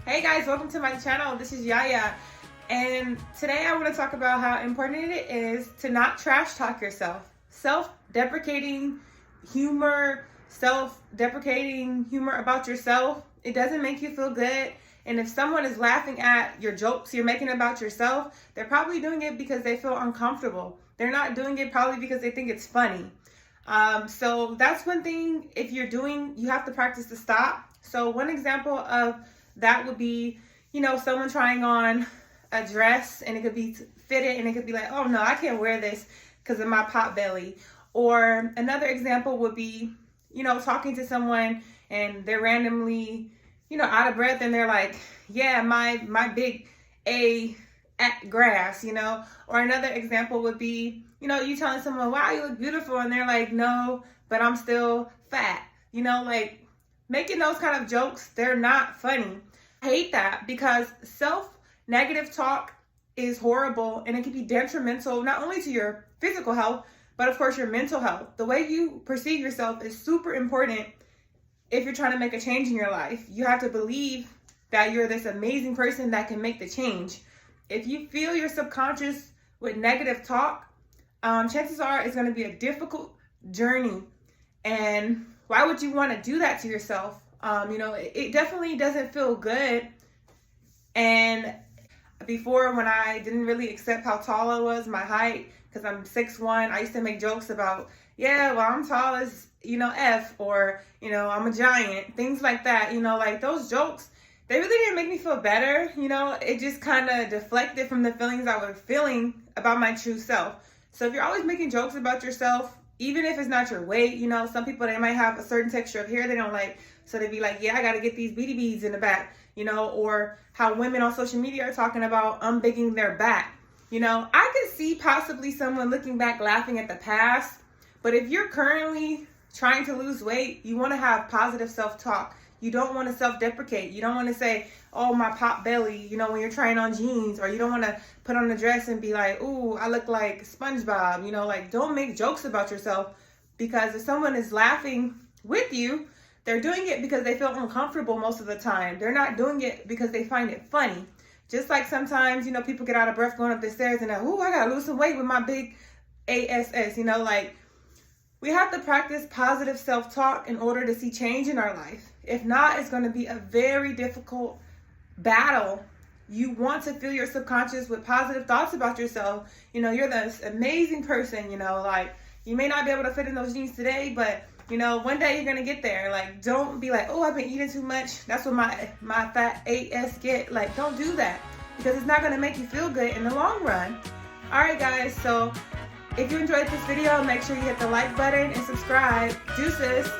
Hey guys, welcome to my channel. This is Yaya, and today I want to talk about how important it is to not trash talk yourself. Self-deprecating humor, about yourself, it doesn't make you feel good. And if someone is laughing at your jokes you're making about yourself, they're probably doing it because they feel uncomfortable. They're not doing it probably because they think it's funny. So that's one thing, if you're doing, you have to practice to stop. So one example of that would be, someone trying on a dress and it could be fitted and it could be like, oh no, I can't wear this because of my pot belly. Or another example would be, talking to someone and they're randomly, out of breath and they're like, yeah, my big A at grass, Or another example would be, you telling someone, wow, you look beautiful. And they're like, no, but I'm still fat. Making those kind of jokes, they're not funny. I hate that because negative talk is horrible and it can be detrimental not only to your physical health, but of course your mental health. The way you perceive yourself is super important if you're trying to make a change in your life. You have to believe that you're this amazing person that can make the change. If you feel your subconscious with negative talk, chances are it's going to be a difficult journey. And why would you want to do that to yourself? It definitely doesn't feel good. And before, when I didn't really accept how tall I was, my height, because I'm 6'1", I used to make jokes about, yeah, well, I'm tall as, F, or, I'm a giant, things like that. Like those jokes, they really didn't make me feel better. It just kind of deflected from the feelings I was feeling about my true self. So if you're always making jokes about yourself, even if it's not your weight, some people, they might have a certain texture of hair they don't like. So they'd be like, yeah, I got to get these beady beads in the back, or how women on social media are talking about unbigging their back. I could see possibly someone looking back laughing at the past. But if you're currently trying to lose weight, you want to have positive self-talk. You don't want to self-deprecate. You don't want to say, oh, my pot belly, when you're trying on jeans, or you don't want to put on a dress and be like, ooh, I look like SpongeBob. Don't make jokes about yourself, because if someone is laughing with you, they're doing it because they feel uncomfortable most of the time. They're not doing it because they find it funny. Just like sometimes, people get out of breath going up the stairs and they're, ooh, I got to lose some weight with my big ASS, we have to practice positive self-talk in order to see change in our life. If not, it's going to be a very difficult battle. You want to fill your subconscious with positive thoughts about yourself. You're this amazing person, you may not be able to fit in those jeans today, but one day you're going to get there. Don't be like, oh, I've been eating too much. That's what my fat AS get. Don't do that, because it's not going to make you feel good in the long run. All right, guys. So if you enjoyed this video, make sure you hit the like button and subscribe. Deuces.